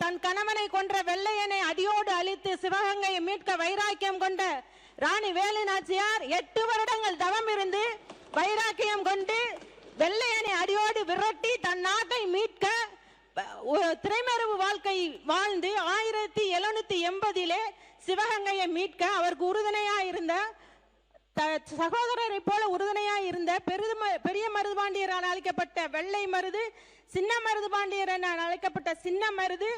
தன் கணவனை கொன்ற வெள்ளையனை அடியோடு அழித்து சிவகங்கையை மீட்க வைராக்கியம் கொண்ட ராணி வேலு நாச்சியார் 8 வருடங்கள் தவம் இருந்து வைராக்கியம் கொண்டு வெள்ளையனை அடியோடு விரட்டி தன் நாட்டை மீட்க திரைமறைவு வாழ்க்கை வாழ்ந்து 1780 சிவகங்கையை மீட்க அவருக்கு உறுதுணையா இருந்த சகோதரரை போல உறுதுணையா இருந்த பெரிய மருதுபாண்டியர் என அழைக்கப்பட்ட வெள்ளை மருது, சின்ன மருதுபாண்டியர் என அழைக்கப்பட்ட சின்ன மருது,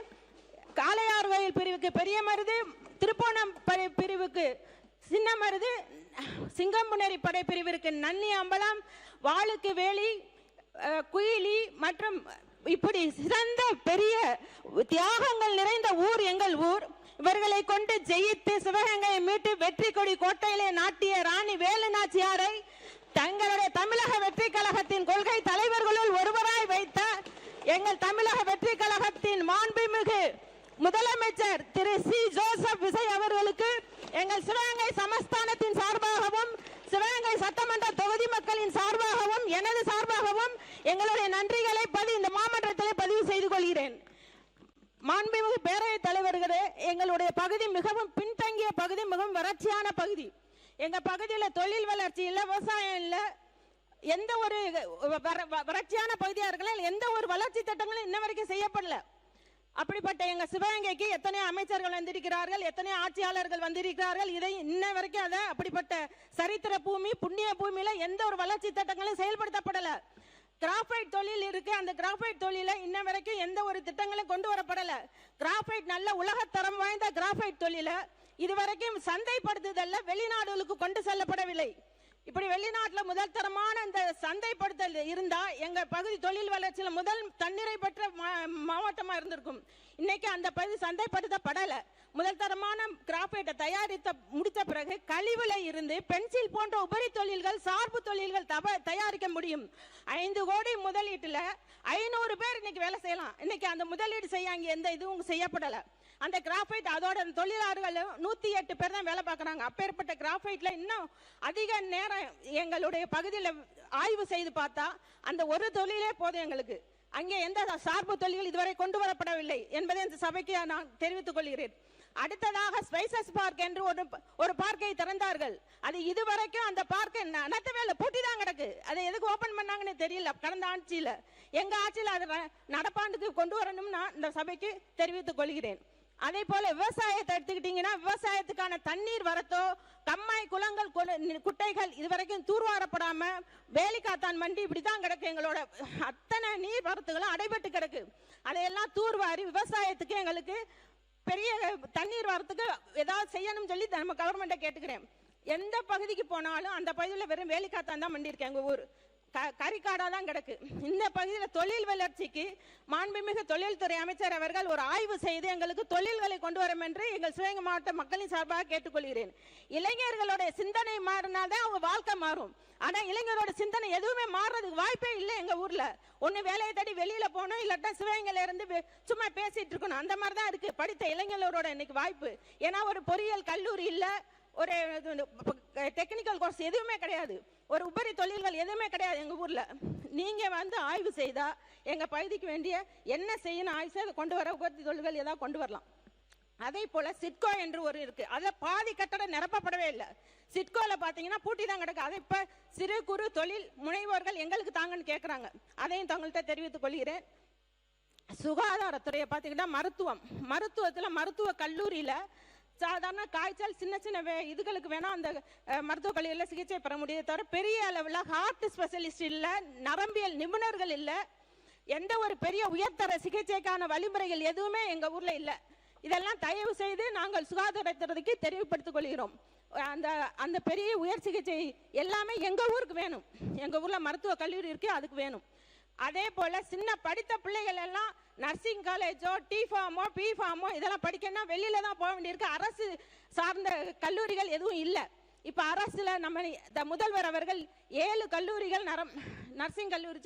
காளையார் வயல் பிரிவுக்கு பெரிய மருது, திருப்போணம் பிரிவுக்கு சின்ன மருது, சிங்கம்புணரி படை பிரிவிற்கு நன்னி அம்பலம், வாளுக்கு வேலி, குயிலி மற்றும் இப்படி சிறந்த பெரிய தியாகங்கள் நிறைந்த ஊர் எங்கள் ஊர். இவர்களை கொண்டு ஜெயித்து சிவகங்கையை மீட்டு வெற்றி கொடி கோட்டையிலே நாட்டிய ராணி வேலு நாச்சியாரை தங்களுடைய தமிழக வெற்றி கழகத்தின் கொள்கை தலைவர்களுள் ஒருவராய் வைத்த எங்கள் தமிழக வெற்றி கழகத்தின் மாண்புமிகு முதலமைச்சர் திரு சி ஜோசப் விஜய் அவர்களுக்கு எங்கள் சிவகங்கை சமஸ்தானத்தின் சார்பாகவும் சிவகங்கை சட்டமன்ற தொகுதி மக்களின் சார்பாகவும் எனது சார்பாகவும் எங்களுடைய நன்றிகளை இந்த மாமன்றத்தில் பதிவு செய்து கொள்கிறேன். மாண்புமிகு பேரவைத் தலைவர்களே, எங்களுடைய பகுதி மிகவும் பின்தங்கிய பகுதி, மிகவும் வறட்சியான பகுதி. எங்க பகுதியில் தொழில் வளர்ச்சி இல்லை, விவசாயம் இல்லை, எந்த ஒரு வறட்சியான பகுதியா இருக்கலாம், எந்த ஒரு வளர்ச்சி திட்டங்களும் இன்ன வரைக்கும் செய்யப்படல. அப்படிப்பட்ட எங்க சிவகங்கைக்கு எத்தனை அமைச்சர்கள் வந்திருக்கிறார்கள், எத்தனை ஆட்சியாளர்கள் வந்திருக்கிறார்கள், இதை இன்ன வரைக்கும் அதை அப்படிப்பட்ட சரித்திர பூமி புண்ணிய பூமியில எந்த ஒரு வளர்ச்சி திட்டங்களும் செயல்படுத்தப்படல. கிராஃபைட் தொழில் இருக்கு, அந்த கிராஃபைட் தொழில இன்ன வரைக்கும் எந்த ஒரு திட்டங்களும் கொண்டு வரப்படல. கிராஃபைட் நல்ல உலகத்தரம் வாய்ந்த கிராஃபைட் தொழில இதுவரைக்கும் சந்தைப்படுத்துதல்ல வெளிநாடுகளுக்கு கொண்டு செல்லப்படவில்லை. இப்படி வெளிநாட்டுல முதல் தரமான இந்த சந்தைப்படுத்தல் இருந்தா எங்க பகுதி தொழில் வளர்ச்சியில முதல் தண்ணீரை பெற்ற மாவட்டமா இருந்திருக்கும். இன்னைக்கு அந்த பகுதி சந்தைப்படுத்தப்படல. முதல் தரமான கிராஃபைட்டை தயாரித்த முடித்த பிறகு கழிவுல இருந்து பென்சில் போன்ற உபரி தொழில்கள் சார்பு தொழில்கள் தயாரிக்க முடியும். 5 கோடி முதலீட்டுல 500 பேர் இன்னைக்கு வேலை செய்யலாம். இன்னைக்கு அந்த முதலீடு செய்ய அங்க எந்த இதுவும் செய்யப்படல. அந்த கிராஃபைட் அதோட தொழிலாளர்கள் 108 பேர் தான் வேலை பார்க்கறாங்க. அப்பேற்பட்ட கிராஃபைட்ல இன்னும் அதிக நேரம் எங்களுடைய பகுதியில் ஆய்வு செய்து பார்த்தா அந்த ஒரு தொழிலே போதும் எங்களுக்கு. அங்கே எந்த சார்பு தொழில்கள் இதுவரை கொண்டு வரப்படவில்லை என்பதை இந்த சபைக்கு நான் தெரிவித்துக் கொள்கிறேன். அடுத்ததாக ஸ்பைசஸ் பார்க் என்று ஒரு பார்க்கை திறந்தார்கள். அது இதுவரைக்கும் அந்த பார்க்கை நடத்தவே பூட்டி தான் கிடக்கு. அதை எதுக்கு ஓபன் பண்ணாங்கன்னு தெரியல. கடந்த ஆட்சியில எங்க ஆட்சியில் அதை நடப்பாண்டுக்கு கொண்டு வரணும் நான் இந்த சபைக்கு தெரிவித்துக் கொள்கிறேன். அதே போல விவசாயத்தை எடுத்துக்கிட்டீங்கன்னா விவசாயத்துக்கான தண்ணீர் வரத்தோ கம்மாய் குளங்கள் குட்டைகள் இதுவரைக்கும் தூர்வாரப்படாம வேலிக்காத்தான் மண்டி இப்படிதான் கிடக்கு. எங்களோட அத்தனை நீர் வரத்துகளும் அடைபட்டு கிடக்கு. அதையெல்லாம் தூர்வாரி விவசாயத்துக்கு எங்களுக்கு பெரிய தண்ணீர் வரத்துக்கு ஏதாவது செய்யணும்னு சொல்லி நம்ம கவர்மெண்ட்டை கேட்டுக்கிறேன். எந்த பகுதிக்கு போனாலும் அந்த பகுதியில் வெறும் வேலிக்காத்தான் தான் மண்டி இருக்கு. எங்க ஊர் கரிக்காடா தான் கிடக்கு. இந்த பகுதியில் தொழில் வளர்ச்சிக்கு மாண்புமிகு தொழில்துறை அமைச்சர் அவர்கள் ஒரு ஆய்வு செய்து எங்களுக்கு தொழில்களை கொண்டு வரும் என்று எங்கள் சிவகங்கை மாவட்ட மக்களின் சார்பாக கேட்டுக்கொள்கிறேன். இளைஞர்களோட சிந்தனை மாறினாதான் அவங்க வாழ்க்கை மாறும். ஆனா இளைஞரோட சிந்தனை எதுவுமே மாறுறதுக்கு வாய்ப்பே இல்லை. எங்க ஊர்ல ஒண்ணு வேலையை தேடி வெளியில போகணும், இல்லாட்டா சிவகங்கையில இருந்து சும்மா பேசிட்டு இருக்கணும். அந்த மாதிரிதான் இருக்கு படித்த இளைஞர்களோட இன்னைக்கு வாய்ப்பு. ஏன்னா ஒரு பொறியியல் கல்லூரி இல்ல, ஒரு டெக்னிக்கல் கோர்ஸ் எதுவுமே கிடையாது, ஒரு உபரி தொழில்கள் எதுவுமே கிடையாது எங்க ஊர்ல. நீங்க வந்து ஆய்வு செய்தா எங்க பகுதிக்கு வேண்டிய என்ன செய்யணும் ஆய்வு செய்து கொண்டு வர உபரி தொழில்கள் ஏதாவது கொண்டு வரலாம். அதே போல சிட்கோ என்று ஒரு இருக்கு, அதுல பாதி கட்டடம் நிரப்பப்படவே இல்லை. சிட்கோல பாத்தீங்கன்னா பூட்டி தான் கிடக்கு. அதை இப்ப சிறு குறு தொழில் முனைவோர்கள் எங்களுக்கு தாங்கன்னு கேட்கறாங்க. அதையும் தங்கள்கிட்ட தெரிவித்துக் கொள்கிறேன். சுகாதாரத்துறையை பாத்தீங்கன்னா மருத்துவத்துல மருத்துவ கல்லூரியில சாதாரண காய்ச்சல் சின்ன சின்ன இதுகளுக்கு வேணா அந்த மருத்துவக் கல்லூரியில் சிகிச்சை பெற முடியும். தவிர பெரிய அளவில் ஹார்ட் ஸ்பெஷலிஸ்ட் இல்லை, நரம்பியல் நிபுணர்கள் இல்லை, எந்த ஒரு பெரிய உயர்தர சிகிச்சைக்கான வழிமுறைகள் எதுவுமே எங்க ஊர்ல இல்லை. இதெல்லாம் தயவு செய்து நாங்கள் சுகாதாரத்துறைக்கு தெரிவுபடுத்திக் கொள்கிறோம். அந்த பெரிய உயர் சிகிச்சை எல்லாமே எங்க ஊருக்கு வேணும். எங்க ஊர்ல மருத்துவ கல்லூரி இருக்கு, அதுக்கு வேணும். அதே போல சின்ன படித்த பிள்ளைகள் எல்லாம் நர்சிங் காலேஜோ டி ஃபார்மோ பி ஃபார்மோ இதெல்லாம் படிக்கணும்னா வெளியில தான் போக வேண்டியிருக்கு. அரசு சார்ந்த கல்லூரிகள் எதுவும் இல்லை. இப்ப அரசுல நம்ம முதல்வர் அவர்கள் 7 கல்லூரிகள் நர்சிங் கல்லூரி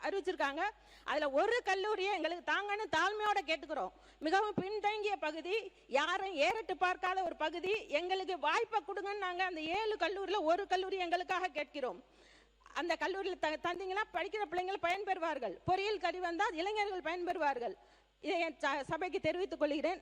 அறிவிச்சிருக்காங்க. அதுல ஒரு கல்லூரியை எங்களுக்கு தாங்கன்னு தாழ்மையோட கேட்டுக்கிறோம். மிகவும் பின்தங்கிய பகுதி, யாரும் ஏறிட்டு பார்க்காத ஒரு பகுதி, எங்களுக்கு வாய்ப்பை கொடுங்கன்னு நாங்க அந்த 7 கல்லூரியில ஒரு கல்லூரி எங்களுக்காக கேட்கிறோம். அந்த கல்லூரியில் தந்தீங்கன்னா படிக்கிற பிள்ளைங்கள் பயன்பெறுவார்கள். பொறியியல் கல்வி வந்தால் இளைஞர்கள் பயன்பெறுவார்கள். இதை என் சபைக்கு தெரிவித்துக் கொள்கிறேன்.